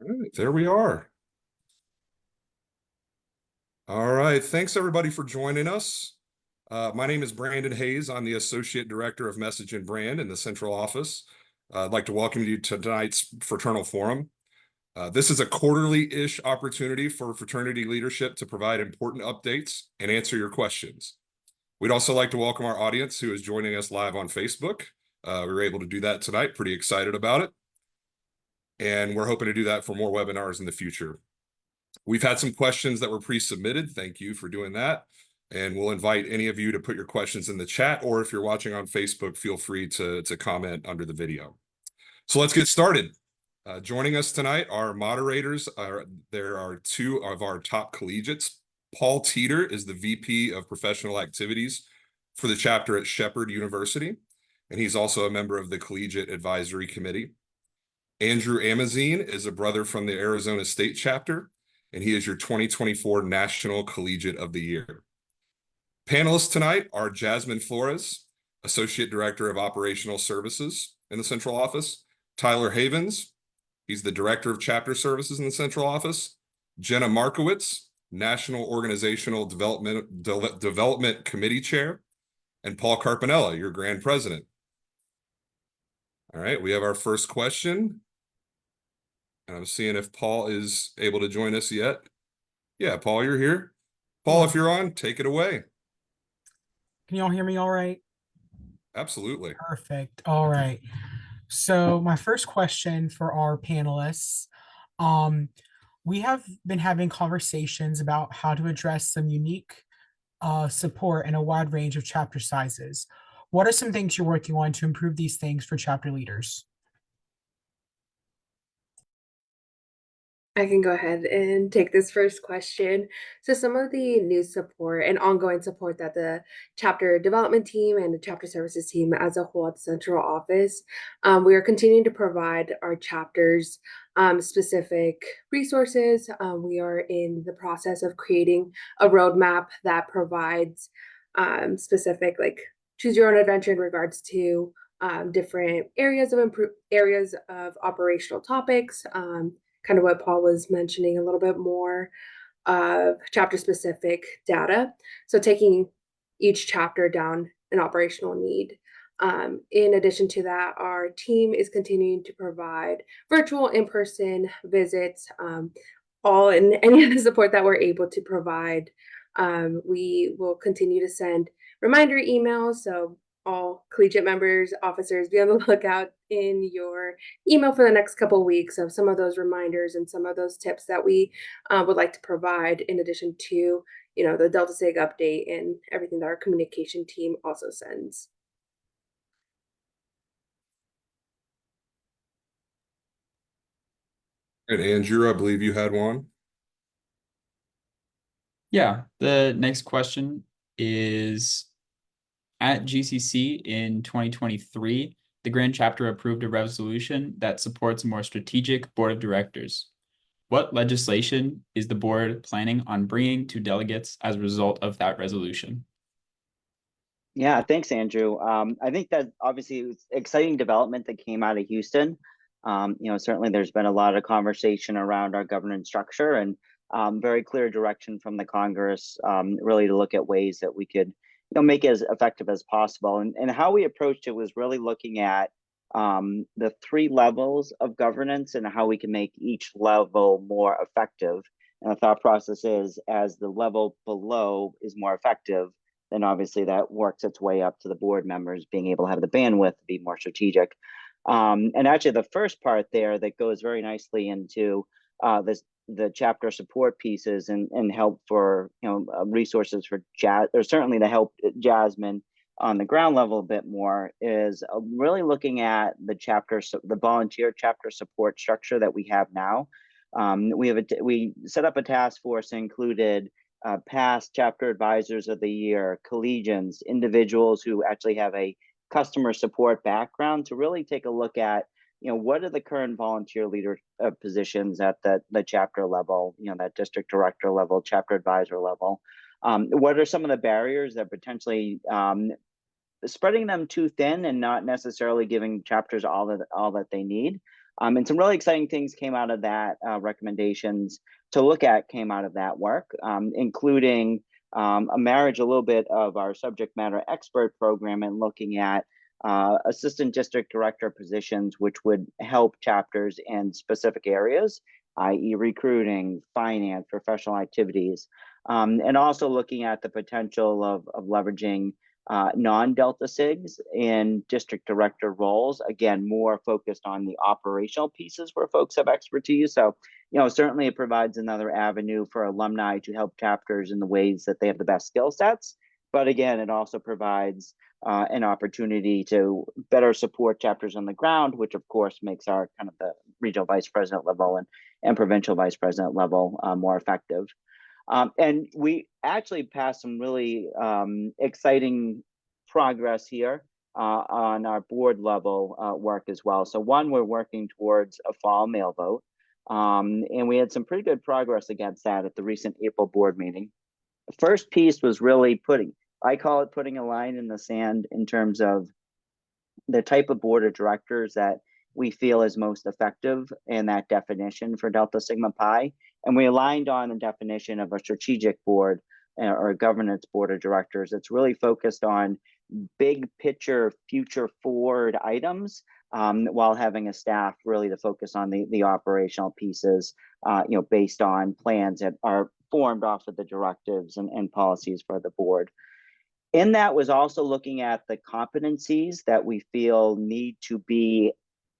right, there we are. All right, thanks everybody for joining us. My name is Brandon Hayes. I'm the Associate Director of Message and Brand in the Central Office. I'd like to welcome you to tonight's Fraternal Forum. This is a quarterly-ish opportunity for fraternity leadership to provide important updates and answer your questions. We'd also like to welcome our audience who is joining us live on Facebook. We were able to do that tonight, pretty excited about it. And we're hoping to do that for more webinars in the future. We've had some questions that were pre-submitted. Thank you for doing that. And we'll invite any of you to put your questions in the chat, or if you're watching on Facebook, feel free to comment under the video. So let's get started. Joining us tonight are moderators. There are two of our top collegiates. Paul Teeter is the VP of Professional Activities for the chapter at Shepherd University, and he's also a member of the Collegiate Advisory Committee. Andrew Amazine is a brother from the Arizona State chapter, and he is your 2024 National Collegiate of the Year. Panelists tonight are Jasmine Flores, Associate Director of Operational Services in the Central Office, Tyler Havens, he's the Director of Chapter Services in the Central Office, Jenna Markowitz, National Organizational Development Committee Chair, and Paul Carpinella, your Grand President. All right, we have our first question. And I'm seeing if Paul is able to join us yet. Yeah, Paul, you're here. Paul, if you're on, take it away. Can y'all hear me all right? Absolutely. Perfect. All right. So my first question for our panelists, we have been having conversations about how to address some unique support in a wide range of chapter sizes. What are some things you're working on to improve these things for chapter leaders? I can go ahead and take this first question. So some of the new support and ongoing support that the chapter development team and the chapter services team as a whole at the central office, we are continuing to provide our chapters specific resources. We are in the process of creating a roadmap that provides specific, like, choose your own adventure in regards to different areas of operational topics. Kind of what Paul was mentioning, a little bit more of chapter specific data. So taking each chapter down an operational need. In addition to that, our team is continuing to provide virtual in-person visits, all in any of the support that we're able to provide. We will continue to send reminder emails. So all collegiate members, officers, be on the lookout in your email for the next couple of weeks of some of those reminders and some of those tips that we would like to provide, in addition to, the Delta Sig update and everything that our communication team also sends. And Andrew, I believe you had one. Yeah, the next question is, at GCC in 2023, the Grand Chapter approved a resolution that supports a more strategic board of directors. What legislation is the board planning on bringing to delegates as a result of that resolution? Yeah, thanks, Andrew. I think that obviously it was exciting development that came out of Houston. Certainly there's been a lot of conversation around our governance structure and very clear direction from the Congress, really to look at ways that we could make it as effective as possible. And how we approached it was really looking at the 3 levels of governance and how we can make each level more effective. And the thought process is, as the level below is more effective, then obviously that works its way up to the board members being able to have the bandwidth to be more strategic. And actually the first part there that goes very nicely into the chapter support pieces and help for resources for or certainly to help Jasmine on the ground level a bit more, is really looking at the volunteer chapter support structure that we have now. We set up a task force that included past chapter advisors of the year, collegians, individuals who actually have a customer support background, to really take a look at what are the current volunteer leader positions at the chapter level, that district director level, chapter advisor level. What are some of the barriers that potentially spreading them too thin and not necessarily giving chapters all that they need? And some really exciting things came out of that, recommendations to look at came out of that work, including a marriage a little bit of our subject matter expert program and looking at assistant district director positions, which would help chapters in specific areas, i.e. recruiting, finance, professional activities, and also looking at the potential of leveraging non-Delta SIGs in district director roles, again, more focused on the operational pieces where folks have expertise. So, certainly it provides another avenue for alumni to help chapters in the ways that they have the best skill sets. But again, it also provides an opportunity to better support chapters on the ground, which of course makes our kind of the regional vice president level and provincial vice president level more effective. And we actually passed some really exciting progress here on our board level work as well. So one, we're working towards a fall mail vote. And we had some pretty good progress against that at the recent April board meeting. The first piece was really I call it putting a line in the sand in terms of the type of board of directors that we feel is most effective in that definition for Delta Sigma Pi. And we aligned on a definition of a strategic board or a governance board of directors that's really focused on big picture, future forward items, while having a staff really to focus on the operational pieces, based on plans that are formed off of the directives and policies for the board. In that was also looking at the competencies that we feel need to be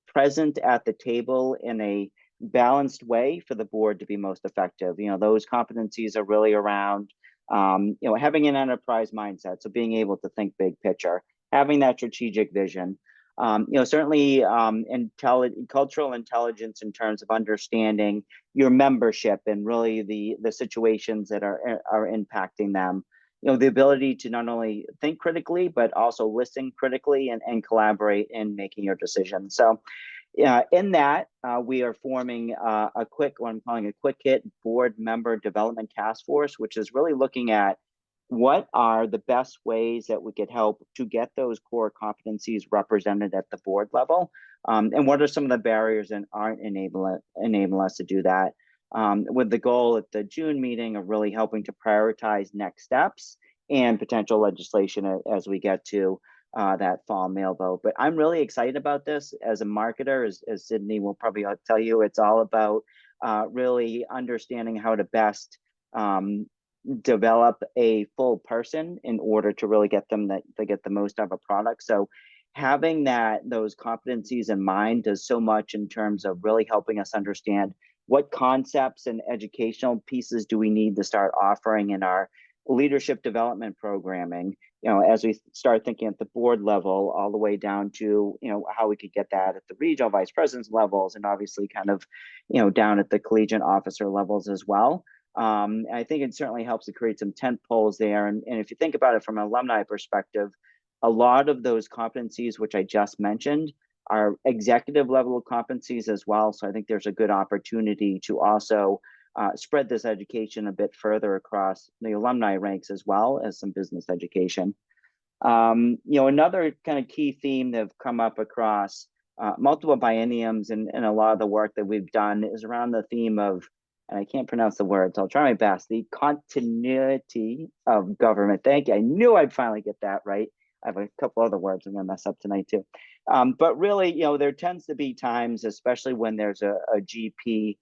present at the table in a balanced way for the board to be most effective. Those competencies are really around, having an enterprise mindset. So being able to think big picture, having that strategic vision, certainly cultural intelligence in terms of understanding your membership and really the situations that are impacting them. The ability to not only think critically, but also listen critically and collaborate in making your decisions. So in that, we are forming what I'm calling a quick hit board member development task force, which is really looking at what are the best ways that we could help to get those core competencies represented at the board level, and what are some of the barriers that aren't enable us to do that, with the goal at the June meeting of really helping to prioritize next steps and potential legislation as we get to that fall mail vote. But I'm really excited about this as a marketer, as Sydney will probably tell you. It's all about really understanding how to best develop a full person in order to really get them to get the most out of a product. So having those competencies in mind does so much in terms of really helping us understand what concepts and educational pieces do we need to start offering in our leadership development programming, as we start thinking at the board level, all the way down to, how we could get that at the regional vice presidents levels, and obviously kind of, down at the collegiate officer levels as well. I think it certainly helps to create some tent poles there. And if you think about it from an alumni perspective, a lot of those competencies, which I just mentioned, are executive level competencies as well. So I think there's a good opportunity to also spread this education a bit further across the alumni ranks as well as some business education. Another kind of key theme that have come up across multiple bienniums and a lot of the work that we've done is around the theme of, and I can't pronounce the words, I'll try my best, the continuity of government. Thank you. I knew I'd finally get that right. I have a couple other words I'm going to mess up tonight too. But really, there tends to be times, especially when there's a GP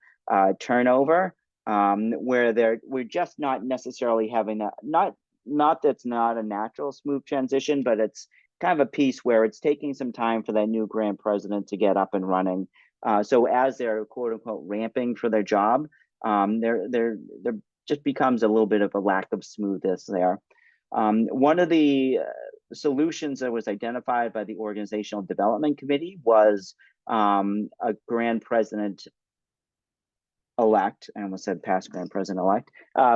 turnover, where we're just not necessarily having that, not that's not a natural smooth transition, but it's kind of a piece where it's taking some time for that new grand president to get up and running. So as they're quote unquote ramping for their job, there just becomes a little bit of a lack of smoothness there. One of the solutions that was identified by the Organizational Development Committee was a grand president elect, I almost said past grand president elect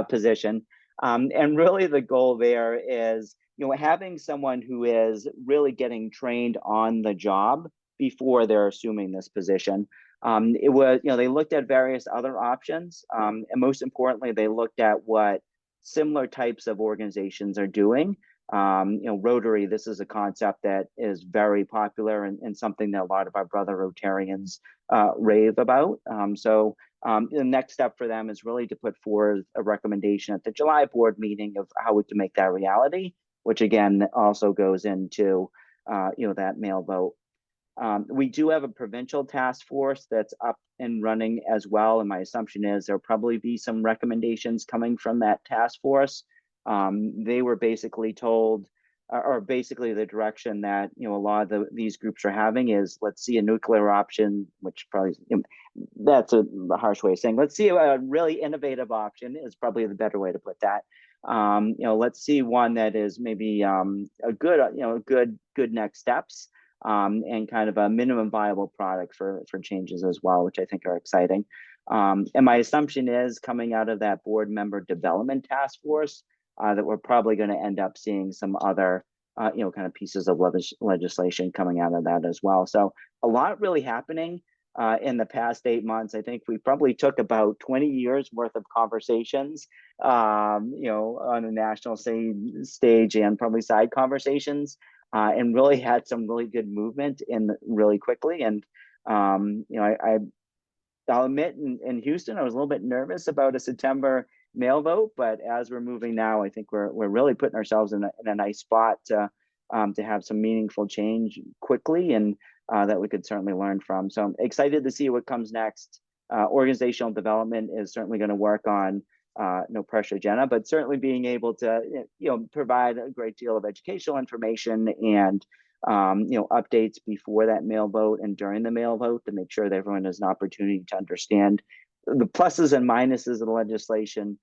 position. And really the goal there is, having someone who is really getting trained on the job before they're assuming this position. It was, they looked at various other options, and most importantly, they looked at what similar types of organizations are doing Rotary, this is a concept that is very popular and something that a lot of our brother Rotarians rave about. The next step for them is really to put forth a recommendation at the July board meeting of how we can make that reality, which again also goes into that mail vote. We do have a provincial task force that's up and running as well, and my assumption is there'll probably be some recommendations coming from that task force. They were basically told, or basically the direction that a lot of these groups are having is, let's see a nuclear option, which probably that's a harsh way of saying, let's see a really innovative option is probably the better way to put that. Let's see one that is maybe a good next steps. And kind of a minimum viable product for changes as well, which I think are exciting. And my assumption is coming out of that board member development task force that we're probably going to end up seeing some other kind of pieces of legislation coming out of that as well. So a lot really happening in the past 8 months. I think we probably took about 20 years worth of conversations, on a national stage and probably side conversations. And really had some really good movement in really quickly. And I'll admit in Houston, I was a little bit nervous about a September mail vote, but as we're moving now, I think we're really putting ourselves in a nice spot to have some meaningful change quickly, and that we could certainly learn from. So I'm excited to see what comes next. Organizational development is certainly going to work on no pressure, Jenna, but certainly being able to provide a great deal of educational information and updates before that mail vote and during the mail vote to make sure that everyone has an opportunity to understand the pluses and minuses of the legislation,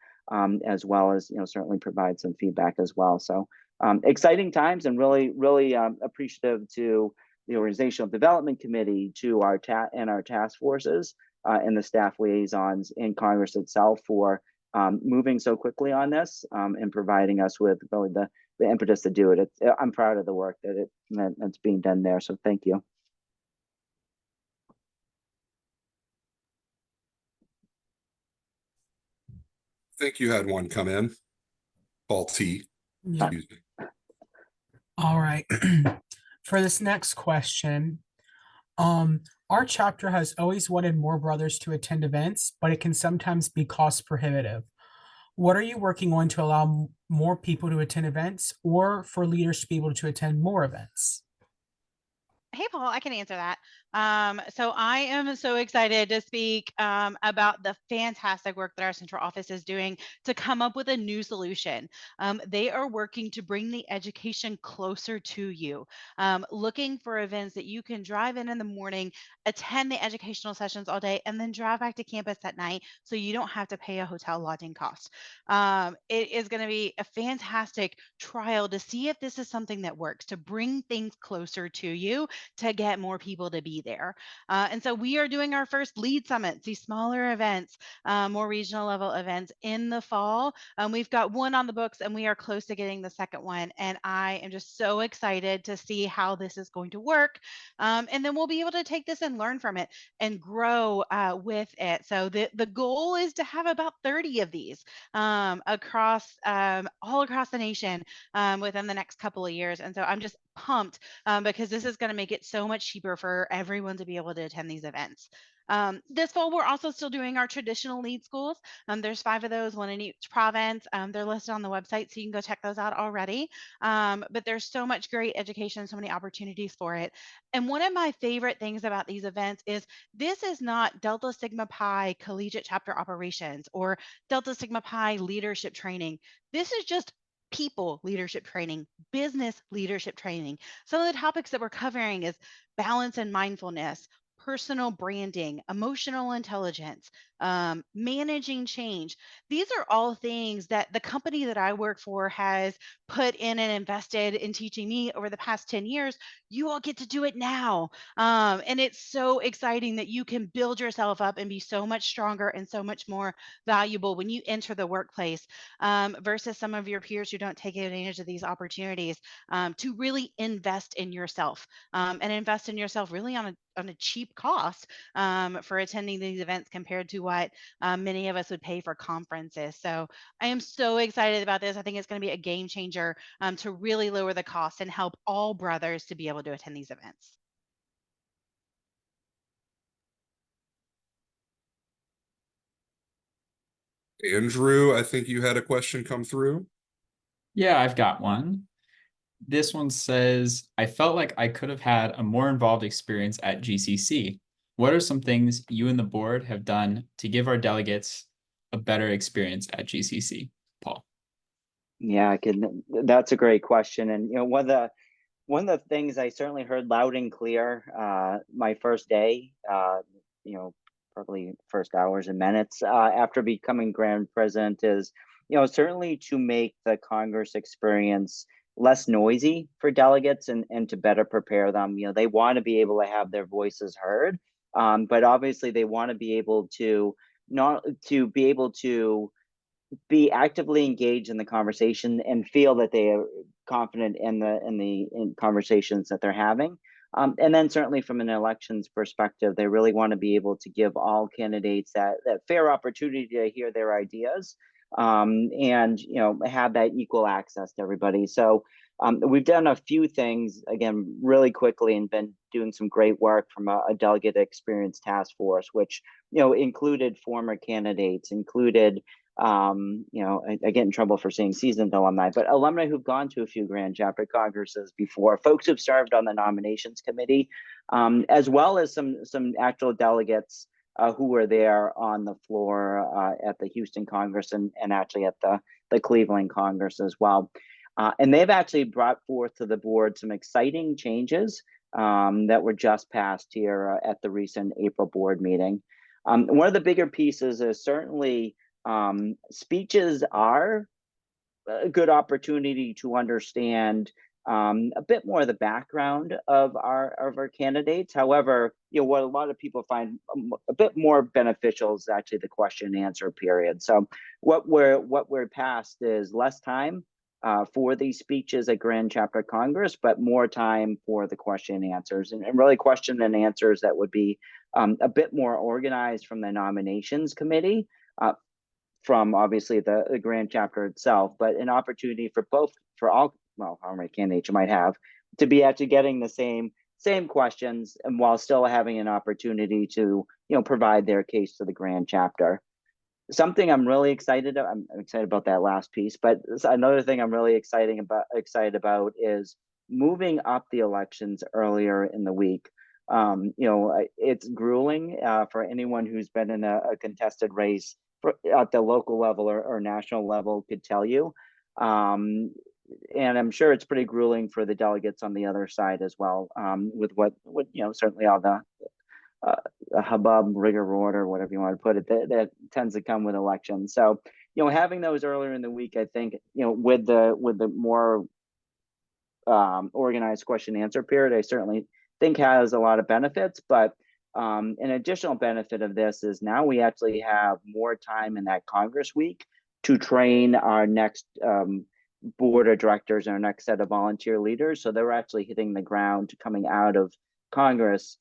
as well as certainly provide some feedback as well. So exciting times, and really appreciative to the Organizational Development Committee, to our task forces and the staff liaisons in Congress itself for moving so quickly on this, and providing us with really the impetus to do it. I'm proud of the work that's being done there. So thank you. I think you had one come in, Paul T. Yeah. Excuse me. All right. For this next question, our chapter has always wanted more brothers to attend events, but it can sometimes be cost prohibitive. What are you working on to allow more people to attend events, or for leaders to be able to attend more events? Hey, Paul, I can answer that. So I am so excited to speak about the fantastic work that our central office is doing to come up with a new solution. They are working to bring the education closer to you, looking for events that you can drive in the morning, attend the educational sessions all day, and then drive back to campus at night so you don't have to pay a hotel lodging cost. It is going to be a fantastic trial to see if this is something that works, to bring things closer to you, to get more people to be there. And so we are doing our first lead summits, these smaller events, more regional level events in the fall. We've got one on the books and we are close to getting the second one. And I am just so excited to see how this is going to work. And then we'll be able to take this and learn from it and grow with it. So the goal is to have about 30 of these across all across the nation within the next couple of years. And so I'm just pumped because this is going to make it so much cheaper for everyone to be able to attend these events. This fall, we're also still doing our traditional lead schools. There's 5 of those, one in each province. They're listed on the website, so you can go check those out already. But there's so much great education, so many opportunities for it. And one of my favorite things about these events is this is not Delta Sigma Pi collegiate chapter operations or Delta Sigma Pi leadership training. This is just people leadership training, business leadership training. Some of the topics that we're covering is balance and mindfulness, personal branding, emotional intelligence, managing change. These are all things that the company that I work for has put in and invested in teaching me over the past 10 years. You all get to do it now. And it's so exciting that you can build yourself up and be so much stronger and so much more valuable when you enter the workplace versus some of your peers who don't take advantage of these opportunities to really invest in yourself and invest in yourself really on a cheap cost for attending these events compared to what many of us would pay for conferences. So I am so excited about this. I think it's going to be a game changer to really lower the cost and help all brothers to be able to attend these events. Andrew, I think you had a question come through. Yeah, I've got one. This one says, I felt like I could have had a more involved experience at GCC. What are some things you and the board have done to give our delegates a better experience at GCC? Paul. Yeah, that's a great question. And, one of the things I certainly heard loud and clear my first day, probably first hours and minutes after becoming Grand President is, certainly to make the Congress experience less noisy for delegates and to better prepare them. They want to be able to have their voices heard, but obviously they want to be able to be actively engaged in the conversation and feel that they are confident in the conversations that they're having. And then certainly from an elections perspective, they really want to be able to give all candidates that fair opportunity to hear their ideas, and have that equal access to everybody. So we've done a few things, again, really quickly, and been doing some great work from a delegate experience task force, which included former candidates, included I get in trouble for saying seasoned alumni, but alumni who've gone to a few Grand Chapter Congresses before, folks who've served on the nominations committee, as well as some actual delegates who were there on the floor at the Houston Congress and actually at the Cleveland Congress as well. And they've actually brought forth to the board some exciting changes that were just passed here at the recent April board meeting. One of the bigger pieces is certainly speeches are a good opportunity to understand a bit more of the background of our candidates. However, what a lot of people find a bit more beneficial is actually the question and answer period. So what we're past is less time for these speeches at Grand Chapter Congress, but more time for the question and answers, and really question and answers that would be a bit more organized from the nominations committee, from obviously the Grand Chapter itself, but an opportunity for all, well, how many candidates you might have, to be actually getting the same questions, and while still having an opportunity to provide their case to the Grand Chapter. Something I'm really excited about, I'm excited about that last piece, but another thing I'm really excited about is moving up the elections earlier in the week. It's grueling for anyone who's been in a contested race at the local level or national level could tell you. And I'm sure it's pretty grueling for the delegates on the other side as well, with what certainly all the hubbub, rigor, or whatever you want to put it, that tends to come with elections. So, having those earlier in the week, I think, with the more organized question and answer period, I certainly think has a lot of benefits. But an additional benefit of this is now we actually have more time in that Congress week to train our next board of directors and our next set of volunteer leaders. So they're actually hitting the ground coming out of Congress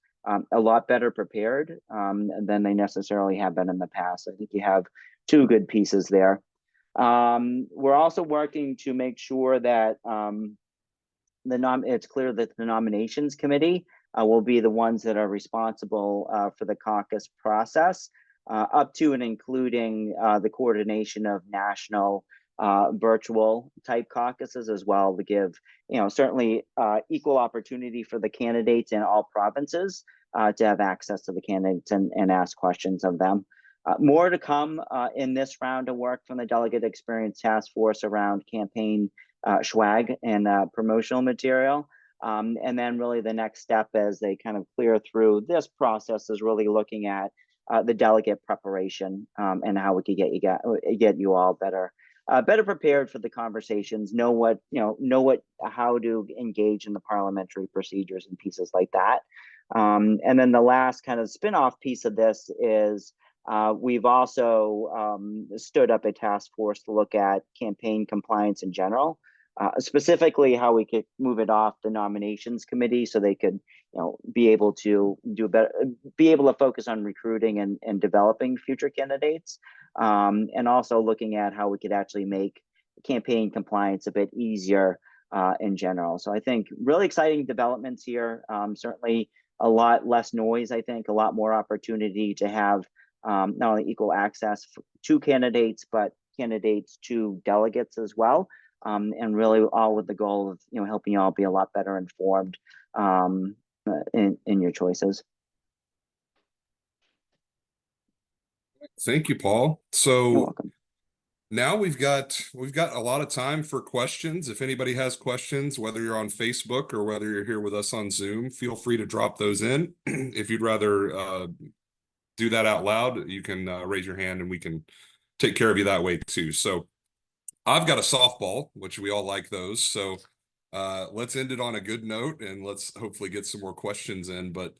a lot better prepared than they necessarily have been in the past. I think you have two good pieces there. We're also working to make sure that it's clear that the nominations committee will be the ones that are responsible for the caucus process, up to and including the coordination of national virtual type caucuses as well, to give certainly equal opportunity for the candidates in all provinces to have access to the candidates and ask questions of them. More to come in this round of work from the Delegate Experience Task Force around campaign swag and promotional material. And then really the next step as they kind of clear through this process is really looking at the delegate preparation and how we could get you all better prepared for the conversations, how to engage in the parliamentary procedures and pieces like that. And then the last kind of spin-off piece of this is we've also stood up a task force to look at campaign compliance in general, specifically how we could move it off the nominations committee so they could be able to be able to focus on recruiting and developing future candidates, and also looking at how we could actually make campaign compliance a bit easier in general. So I think really exciting developments here. Certainly a lot less noise, I think, a lot more opportunity to have not only equal access to candidates, but candidates to delegates as well. And really all with the goal of, helping you all be a lot better informed in your choices. Thank you, Paul. You're So welcome. now we've got a lot of time for questions. If anybody has questions, whether you're on Facebook or whether you're here with us on Zoom, feel free to drop those in. If you'd rather do that out loud, you can raise your hand and we can take care of you that way too. So I've got a softball, which we all like those. So let's end it on a good note and let's hopefully get some more questions in. But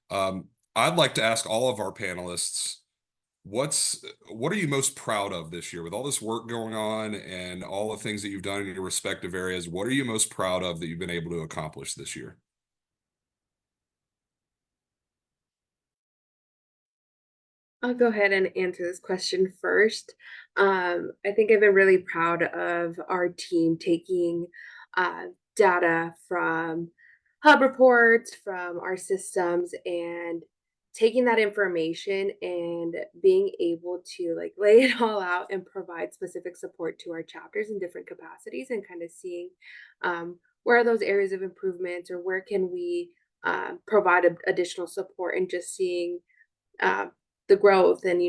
I'd like to ask all of our panelists, what are you most proud of this year with all this work going on and all the things that you've done in your respective areas? What are you most proud of that you've been able to accomplish this year? I'll go ahead and answer this question first. I think I've been really proud of our team taking data from hub reports, from our systems, and taking that information and being able to like lay it all out and provide specific support to our chapters in different capacities, and kind of seeing where are those areas of improvement, or where can we provide additional support, and just seeing uh, the growth and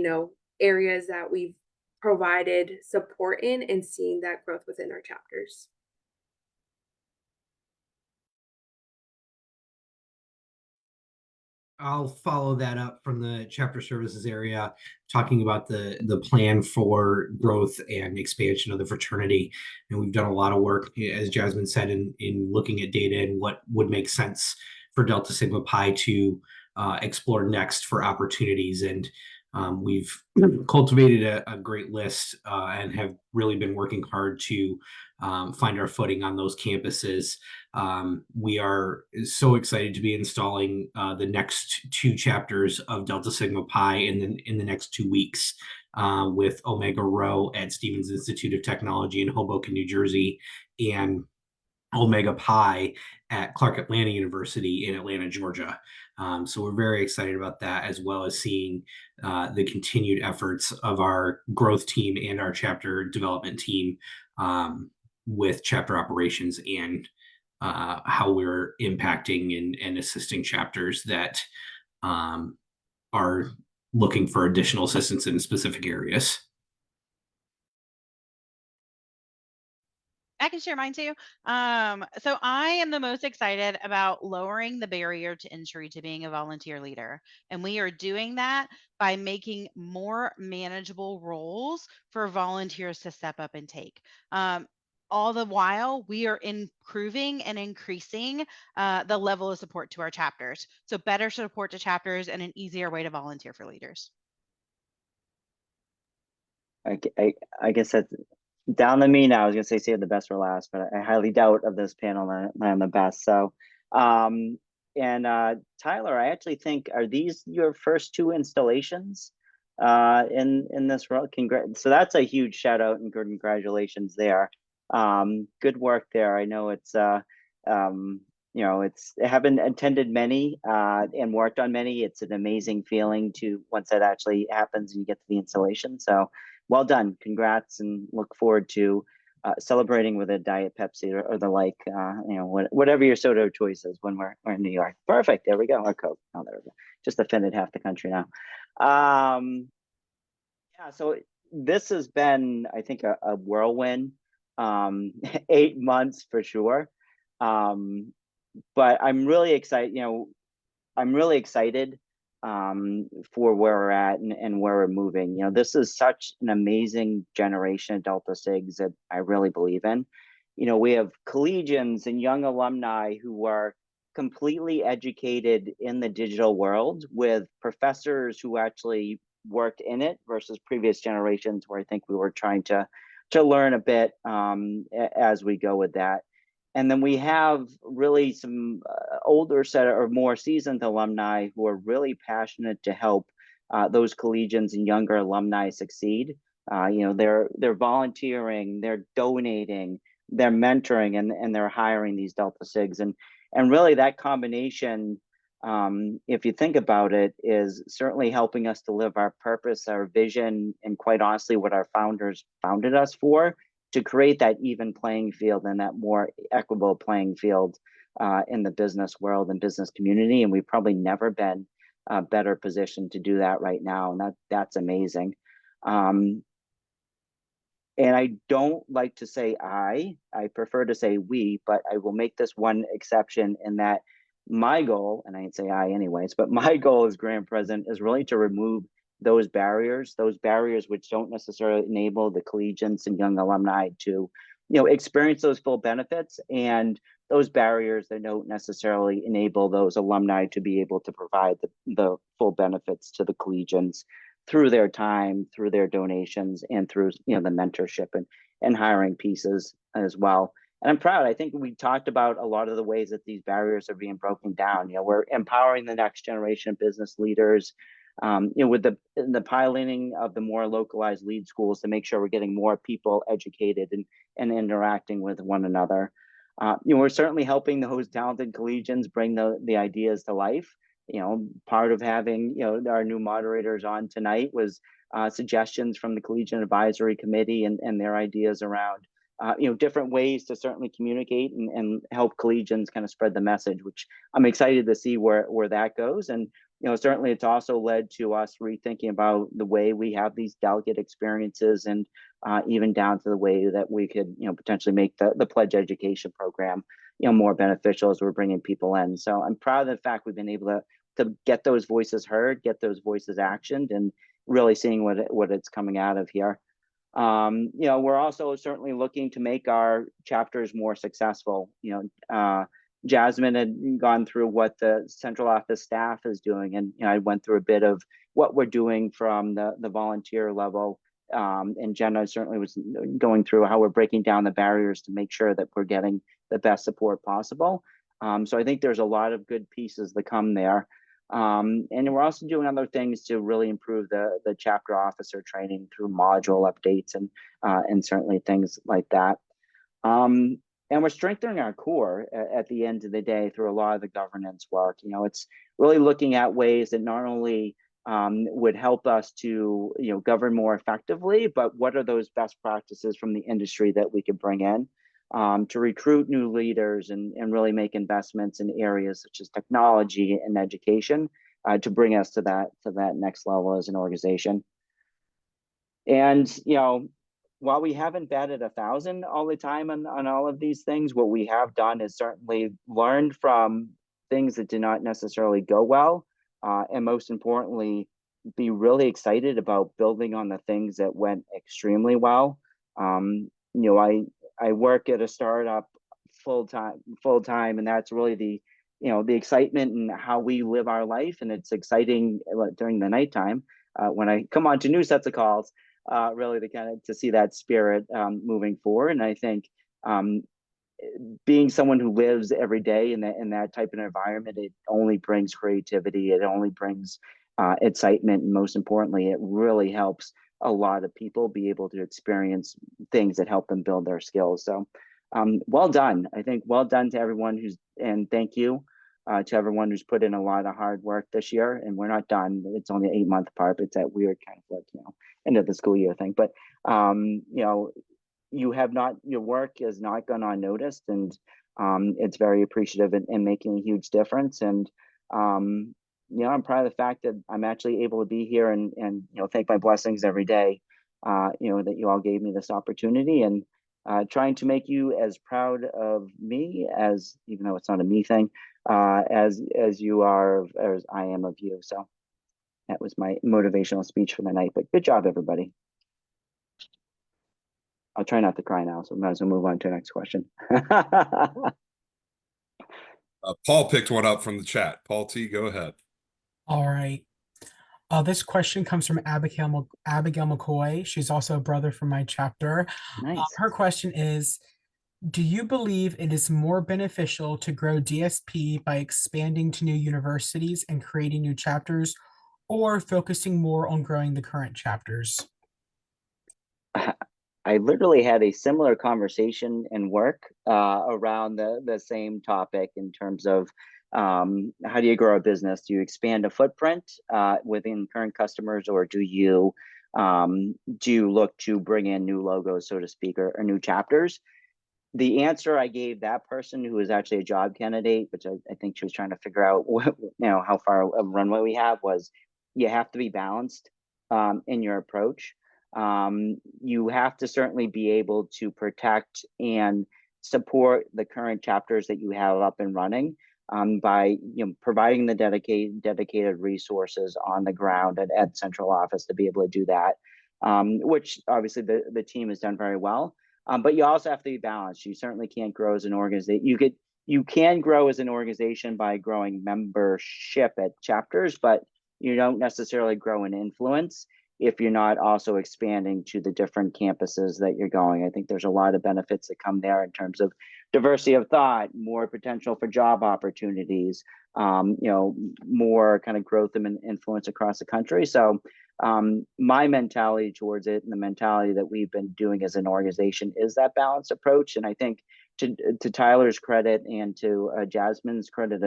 areas that we've provided support in, and seeing that growth within our chapters. I'll follow that up from the chapter services area, talking about the plan for growth and expansion of the fraternity. And we've done a lot of work, as Jasmine said, in looking at data and what would make sense for Delta Sigma Pi to explore next for opportunities. And we've cultivated a great list and have really been working hard to find our footing on those campuses. We are so excited to be installing the next 2 chapters of Delta Sigma Pi in the next 2 weeks with Omega Rho at Stevens Institute of Technology in Hoboken, New Jersey, and Omega Pi at Clark Atlanta University in Atlanta, Georgia. So we're very excited about that, as well as seeing the continued efforts of our growth team and our chapter development team with chapter operations and how we're impacting and assisting chapters that are looking for additional assistance in specific areas. I can share mine too. So I am the most excited about lowering the barrier to entry to being a volunteer leader. And we are doing that by making more manageable roles for volunteers to step up and take. All the while, we are improving and increasing the level of support to our chapters. So better support to chapters and an easier way to volunteer for leaders. I guess that's down to me now. I was gonna say save the best for last, but I highly doubt of this panel that I'm the best. So, and Tyler, I actually think, are these your first 2 installations in this role? So that's a huge shout out and congratulations there. Good work there. I know it's I haven't attended many and worked on many. It's an amazing feeling to once that actually happens and you get to the installation. So well done, congrats, and look forward to celebrating with a Diet Pepsi or the like, whatever your soda of choice is when we're in New York. Perfect, there we go, or Coke. Oh, there we go. Just offended half the country now. Yeah, so this has been, I think, a whirlwind, 8 months for sure. But I'm really excited, for where we're at and where we're moving. This is such an amazing generation of Delta Sigs that I really believe in. We have collegians and young alumni who are completely educated in the digital world with professors who actually worked in it versus previous generations where I think we were trying to learn a bit as we go with that. And then we have really some older set or more seasoned alumni who are really passionate to help those collegians and younger alumni succeed. They're volunteering, they're donating, they're mentoring, and they're hiring these Delta Sigs. And really that combination, if you think about it, is certainly helping us to live our purpose, our vision, and quite honestly, what our founders founded us for, to create that even playing field and that more equitable playing field in the business world and business community. And we've probably never been better positioned to do that right now. And that's amazing. And I don't like to say I prefer to say we, but I will make this one exception in that my goal, and I didn't say I anyways, but my goal as Grant President is really to remove those barriers which don't necessarily enable the collegians and young alumni to, experience those full benefits, and those barriers that don't necessarily enable those alumni to be able to provide the full benefits to the collegians through their time, through their donations, and through the mentorship and hiring pieces as well. And I'm proud. I think we talked about a lot of the ways that these barriers are being broken down. We're empowering the next generation of business leaders, with the piloting of the more localized lead schools to make sure we're getting more people educated and interacting with one another. We're certainly helping those talented collegians bring the ideas to life. Part of having our new moderators on tonight was suggestions from the Collegiate Advisory Committee and their ideas around different ways to certainly communicate and help collegians kind of spread the message, which I'm excited to see where that goes. And certainly it's also led to us rethinking about the way we have these delegate experiences, and even down to the way that we could potentially make the pledge education program more beneficial as we're bringing people in. So I'm proud of the fact we've been able to get those voices heard, get those voices actioned, and really seeing what it's coming out of here. We're also certainly looking to make our chapters more successful. Jasmine had gone through what the central office staff is doing, and I went through a bit of what we're doing from the volunteer level. And Jenna certainly was going through how we're breaking down the barriers to make sure that we're getting the best support possible. So I think there's a lot of good pieces that come there. And we're also doing other things to really improve the chapter officer training through module updates and certainly things like that. And we're strengthening our core at the end of the day through a lot of the governance work. It's really looking at ways that not only would help us to govern more effectively, but what are those best practices from the industry that we could bring in to recruit new leaders and really make investments in areas such as technology and education to bring us to that next level as an organization. And while we haven't batted 1,000 all the time on all of these things, what we have done is certainly learned from things that did not necessarily go well, and most importantly, be really excited about building on the things that went extremely well. I work at a startup full time, and that's really the excitement and how we live our life. And it's exciting during the nighttime when I come on to new sets of calls, really to see that spirit moving forward. And I think being someone who lives every day in that type of environment, it only brings creativity. It only brings excitement. And most importantly, it really helps a lot of people be able to experience things that help them build their skills. So well done. I think well done to everyone and thank you to everyone who's put in a lot of hard work this year. And we're not done. It's only an 8-month part. It's that weird kind of end of the school year thing. But your work has not gone unnoticed, and it's very appreciative and making a huge difference. And I'm proud of the fact that I'm actually able to be here and thank my blessings every day, that you all gave me this opportunity, and trying to make you as proud of me as, even though it's not a me thing, as you are, as I am of you. So that was my motivational speech for the night, but good job, everybody. I'll try not to cry now, so we might as well move on to the next question. Paul picked one up from the chat. Paul T, go ahead. All right. This question comes from Abigail McCoy. She's also a brother from my chapter. Nice. Her question is, Do you believe it is more beneficial to grow DSP by expanding to new universities and creating new chapters, or focusing more on growing the current chapters? I literally had a similar conversation in work around the same topic in terms of how do you grow a business? Do you expand a footprint within current customers, or do you look to bring in new logos, so to speak, or new chapters? The answer I gave that person, who was actually a job candidate, which I think she was trying to figure out how far of runway we have, was you have to be balanced in your approach. You have to certainly be able to protect and support the current chapters that you have up and running by providing the dedicated resources on the ground at central office to be able to do that, which obviously the team has done very well. But you also have to be balanced. You certainly can't grow as an organization. You can grow as an organization by growing membership at chapters, but you don't necessarily grow in influence if you're not also expanding to the different campuses that you're going. I think there's a lot of benefits that come there in terms of diversity of thought, more potential for job opportunities, more kind of growth and influence across the country. So my mentality towards it, and the mentality that we've been doing as an organization, is that balanced approach. And I think to Tyler's credit and to Jasmine's credit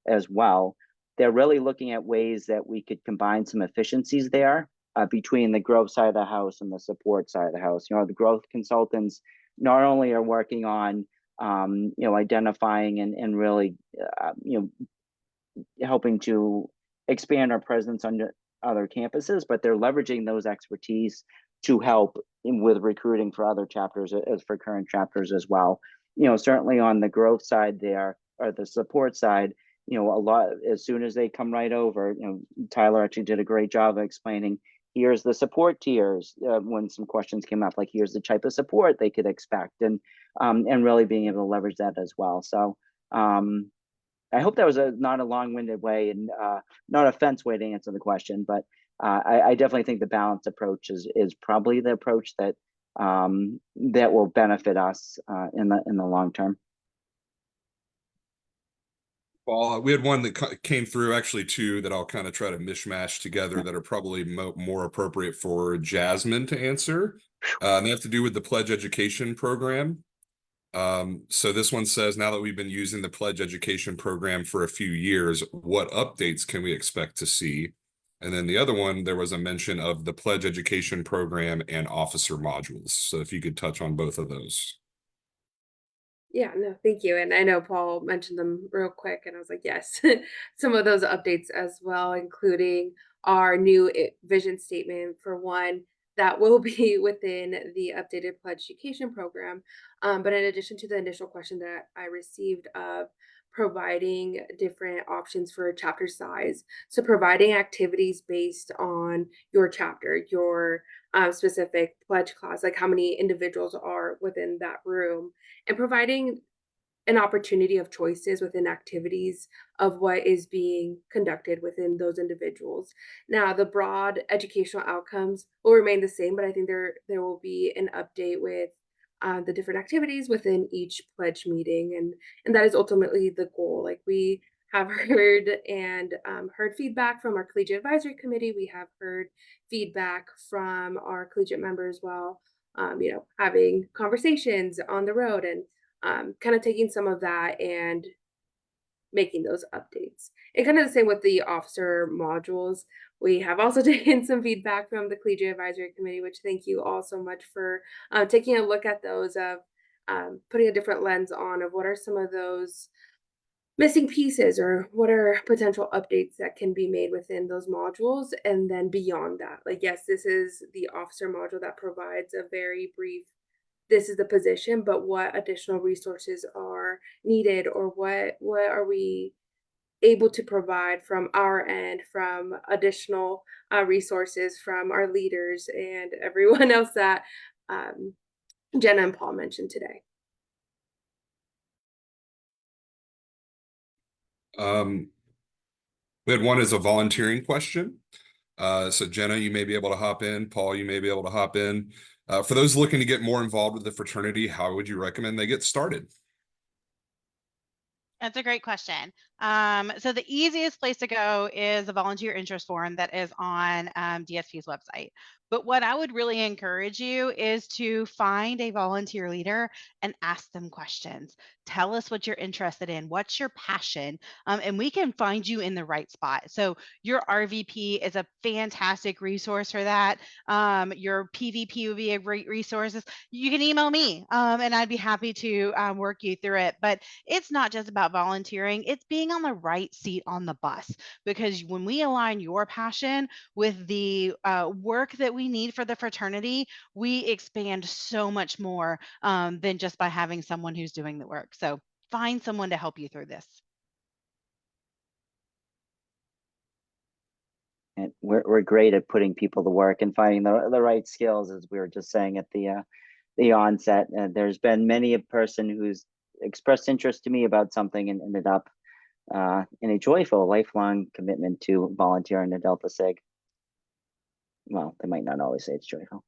as well, they're really looking at ways that we could combine some efficiencies there between the growth side of the house and the support side of the house. The growth consultants not only are working on identifying and really helping to expand our presence on other campuses, but they're leveraging those expertise to help with recruiting for other chapters, as for current chapters as well. Certainly on the growth side there, or the support side, a lot, as soon as they come right over, Tyler actually did a great job of explaining, here's the support tiers when some questions came up, like here's the type of support they could expect, and really being able to leverage that as well. So I hope that was not a long-winded way and not a fence way to answer the question, but I definitely think the balanced approach is probably the approach that that will benefit us in the long term. Well, we had one that came through, actually two that I'll kind of try to mishmash together that are probably more appropriate for Jasmine to answer. And they have to do with the Pledge Education program. So this one says, now that we've been using the Pledge Education program for a few years, what updates can we expect to see? And then the other one, there was a mention of the Pledge Education program and officer modules. So if you could touch on both of those. Yeah, no, thank you. And I know Paul mentioned them real quick, and I was like, yes, some of those updates as well, including our new vision statement for one that will be within the updated Pledge Education program. But in addition to the initial question that I received of providing different options for chapter size, so providing activities based on your chapter, your specific pledge class, like how many individuals are within that room, and providing an opportunity of choices within activities of what is being conducted within those individuals. Now, the broad educational outcomes will remain the same, but I think there will be an update with the different activities within each pledge meeting, and that is ultimately the goal. Like, we have heard and heard feedback from our collegiate advisory committee. We have heard feedback from our collegiate members while having conversations on the road, and kind of taking some of that and making those updates. And kind of the same with the officer modules. We have also taken some feedback from the collegiate advisory committee, which thank you all so much for taking a look at those, of putting a different lens on of what are some of those missing pieces, or what are potential updates that can be made within those modules. And then beyond that, like, yes, this is the officer module that provides a very brief, this is the position, but what additional resources are needed, or what are we able to provide from our end, from additional resources from our leaders and everyone else that Jenna and Paul mentioned today. We had one as a volunteering question. So Jenna, you may be able to hop in. Paul, you may be able to hop in. For those looking to get more involved with the fraternity, how would you recommend they get started? That's a great question. So the easiest place to go is the volunteer interest form that is on DSP's website. But what I would really encourage you is to find a volunteer leader and ask them questions. Tell us what you're interested in, what's your passion, and we can find you in the right spot. So your RVP is a fantastic resource for that. Your PVP would be a great resource. You can email me, and I'd be happy to work you through it. But it's not just about volunteering, it's being on the right seat on the bus. Because when we align your passion with the work that we need for the fraternity, we expand so much more than just by having someone who's doing the work. So find someone to help you through this. And we're great at putting people to work and finding the right skills, as we were just saying at the onset. There's been many a person who's expressed interest to me about something and ended up in a joyful, lifelong commitment to volunteering at Delta Sig. Well, they might not always say it's joyful.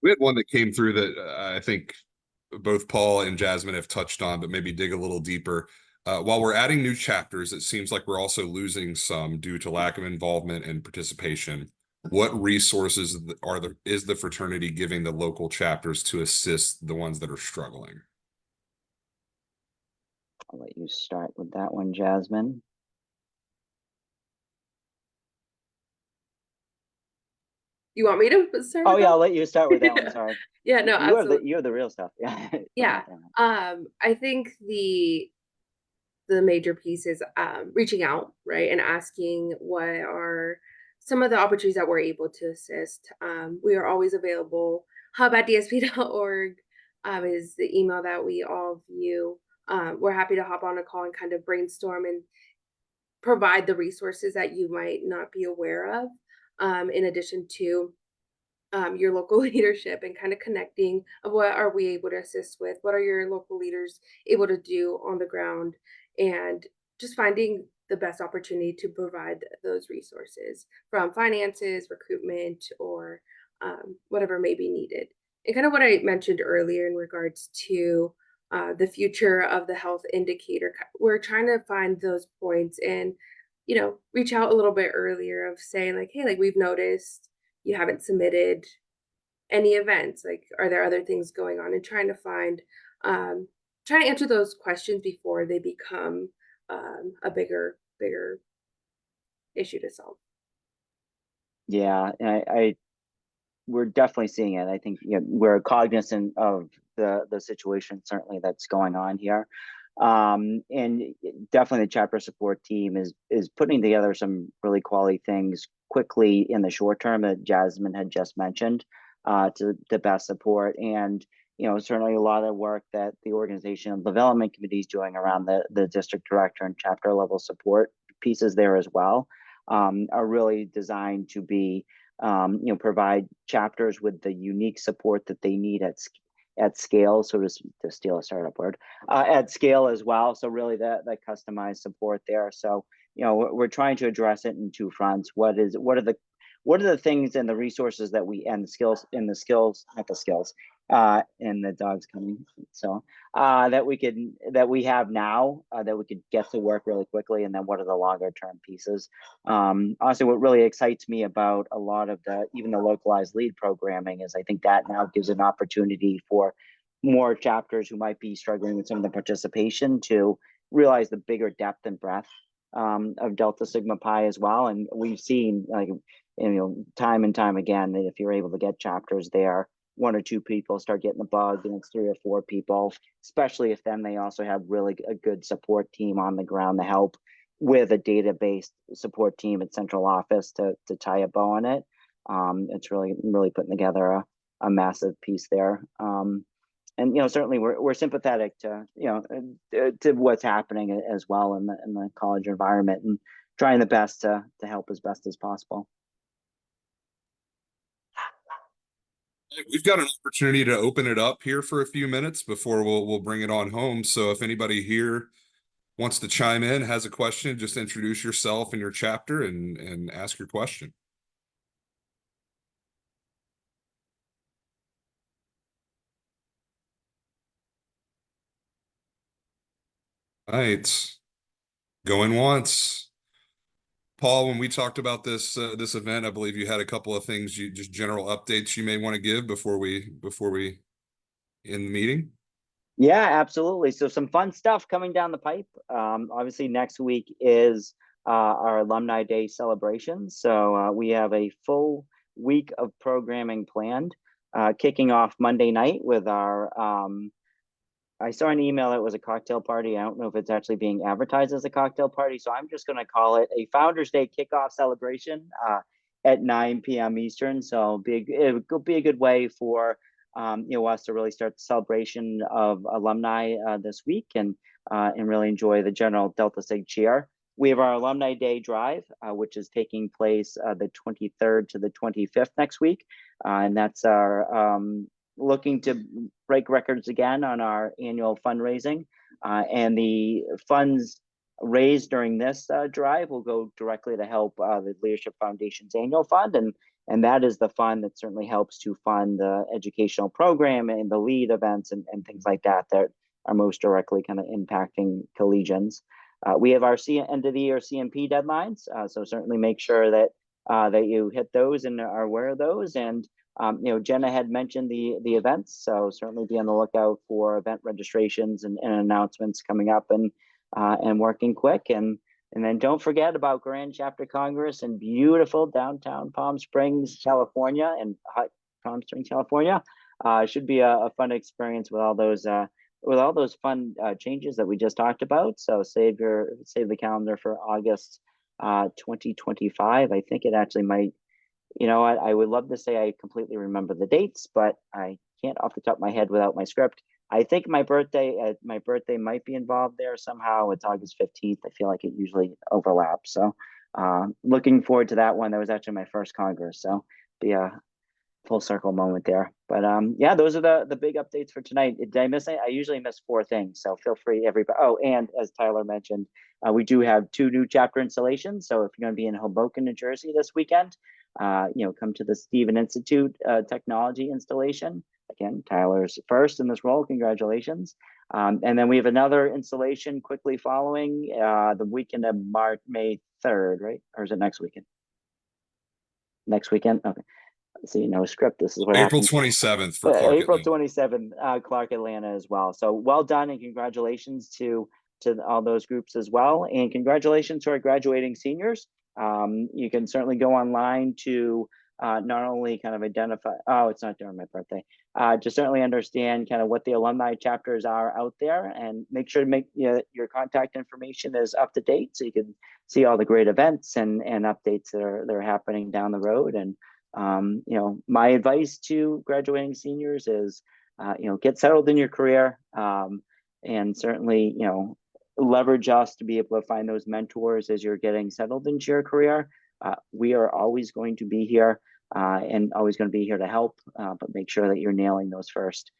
We had one that came through that I think both Paul and Jasmine have touched on, but maybe dig a little deeper. While we're adding new chapters, it seems like we're also losing some due to lack of involvement and participation. What resources is the fraternity giving the local chapters to assist the ones that are struggling? I'll let you start with that one, Jasmine. You want me to start? Oh with yeah, that? I'll let you start with that one. Sorry. Yeah, no, absolutely. You're the real stuff. Yeah. Yeah. I think the major piece is reaching out, right, and asking what are some of the opportunities that we're able to assist. We are always available. hub@dsp.org is the email that we all view. We're happy to hop on a call and kind of brainstorm and provide the resources that you might not be aware of, in addition to your local leadership and kind of connecting of what are we able to assist with, what are your local leaders able to do on the ground, and just finding the best opportunity to provide those resources from finances, recruitment, or whatever may be needed. And kind of what I mentioned earlier in regards to the future of the health indicator, we're trying to find those points and reach out a little bit earlier of saying like, hey, like we've noticed you haven't submitted any events, like are there other things going on, and trying to find trying to answer those questions before they become a bigger issue to solve. Yeah, I we're definitely seeing it. I think we're cognizant of the situation certainly that's going on here. And definitely the chapter support team is putting together some really quality things quickly in the short term that Jasmine had just mentioned to best support. And certainly a lot of work that the organizational development committee is doing around the district director and chapter level support pieces there as well are really designed to be provide chapters with the unique support that they need at scale, so to steal a startup word, at scale as well. So really that customized support there. So we're trying to address it in two fronts. What are the things and the resources that we and the skills not the skills and the dog's coming, so that we have now that we could get to work really quickly, and then what are the longer term pieces. Honestly, what really excites me about a lot of even the localized lead programming is I think that now gives an opportunity for more chapters who might be struggling with some of the participation to realize the bigger depth and breadth of Delta Sigma Pi as well. And we've seen time and time again that if you're able to get chapters there, one or two people start getting the bug and it's 3 or 4 people, especially if then they also have really a good support team on the ground to help with a database support team at central office to tie a bow on it. It's really putting together a massive piece there. And certainly we're sympathetic to to what's happening as well in the college environment, and trying the best to help as best as possible. We've got an opportunity to open it up here for a few minutes before we'll bring it on home. So if anybody here wants to chime in, has a question, just introduce yourself and your chapter and ask your question. All right. Going once. Paul, when we talked about this event, I believe you had a couple of things, just general updates you may want to give before we end the meeting. Yeah, absolutely. So some fun stuff coming down the pipe. Obviously, next week is our Alumni Day celebration. So we have a full week of programming planned, kicking off Monday night with our I saw an email that was a cocktail party. I don't know if it's actually being advertised as a cocktail party, so I'm just going to call it a Founders Day kickoff celebration at 9 p.m. Eastern. So it will be a good way for us to really start the celebration of alumni this week and really enjoy the general Delta Sig cheer. We have our Alumni Day Drive, which is taking place the 23rd to the 25th next week, and that's our looking to break records again on our annual fundraising. And the funds raised during this drive will go directly to help the Leadership Foundation's annual fund. And that is the fund that certainly helps to fund the educational program and the lead events and things like that that are most directly kind of impacting collegians. We have our end of the year CMP deadlines. So certainly make sure that that you hit those and are aware of those. And Jenna had mentioned the events, so certainly be on the lookout for event registrations and announcements coming up and working quick. And then don't forget about Grand Chapter Congress in beautiful downtown Palm Springs, California, and hot Palm Springs, California. Should be a fun experience with all those fun changes that we just talked about. So save the calendar for August 2025. I think it actually might. You know what? I would love to say I completely remember the dates, but I can't off the top of my head without my script. I think my birthday might be involved there somehow. It's August 15th. I feel like it usually overlaps. So looking forward to that one. That was actually my first Congress. So be a full circle moment there. But yeah, those are the big updates for tonight. Did I miss anything? I usually miss 4 things. So feel free, everybody. Oh, and as Tyler mentioned, we do have 2 new chapter installations. So if you're going to be in Hoboken, New Jersey this weekend, come to the Stephen Institute technology installation. Again, Tyler's first in this role. Congratulations. And then we have another installation quickly following the weekend of May 3rd, right? Or is it next weekend? Next weekend? Okay. See, no script. This is what April happens. 27th for Clark April Atlanta. 27th, Clark Atlanta as well. So well done and congratulations to all those groups as well. And congratulations to our graduating seniors. You can certainly go online to not only kind of identify, oh, it's not during my birthday, to certainly understand kind of what the alumni chapters are out there and make sure to make your contact information is up to date so you can see all the great events and updates that are happening down the road. And my advice to graduating seniors is, get settled in your career, and certainly, leverage us to be able to find those mentors as you're getting settled into your career. We are always going to be here, and always going to be here to help, but make sure that you're nailing those first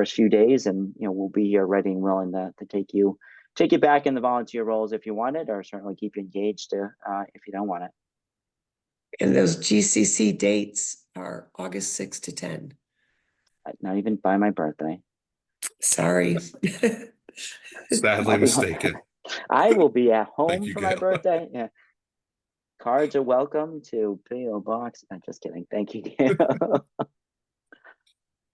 few days, and we'll be here ready and willing to take you back in the volunteer roles if you want it, or certainly keep you engaged if you don't want it. And those GCC dates are August 6 to 10. Not even by my birthday. Sorry. Sadly mistaken. I will be at home Thank you, for my Gail. birthday. Yeah. Cards are welcome to P.O. Box. I'm just kidding. Thank you, Gail.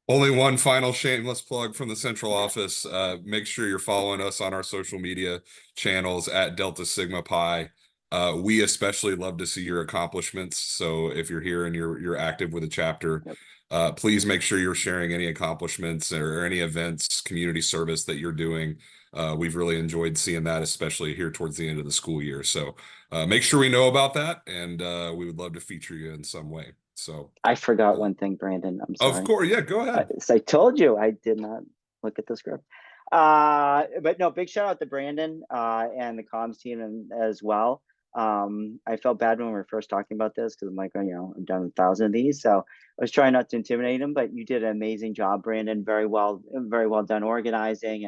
Only one final shameless plug from the central office. Make sure you're following us on our social media channels at Delta Sigma Pi. We especially love to see your accomplishments. So if you're here and you're active with a chapter, please make sure you're sharing any accomplishments or any events, community service that you're doing. We've really enjoyed seeing that, especially here towards the end of the school year. So make sure we know about that, and we would love to feature you in some way. So I forgot one thing, Brandon. I'm sorry. Of course, yeah, go ahead. So I told you I did not look at the script. But no, big shout out to Brandon and the comms team as well. I felt bad when we were first talking about this because I'm like, I'm done 1,000 of these. So I was trying not to intimidate him, but you did an amazing job, Brandon. Very well done organizing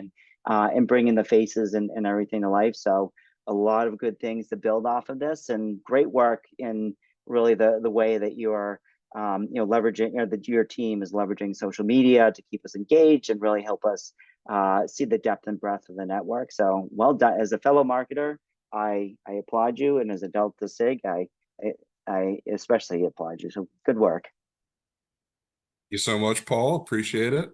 and bringing the faces and everything to life. So a lot of good things to build off of this, and great work in really the way that you are leveraging, that your team is leveraging social media to keep us engaged and really help us see the depth and breadth of the network. So well done. As a fellow marketer, I applaud you, and as a Delta Sig, I especially applaud you. So good work. Thank you so much, Paul. Appreciate it.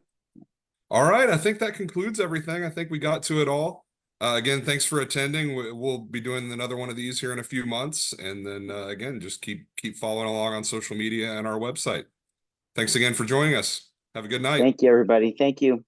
All right, I think that concludes everything. I think we got to it all. Again, thanks for attending. We'll be doing another one of these here in a few months, and then again, just keep following along on social media and our website. Thanks again for joining us. Have a good night. Thank you, everybody. Thank you.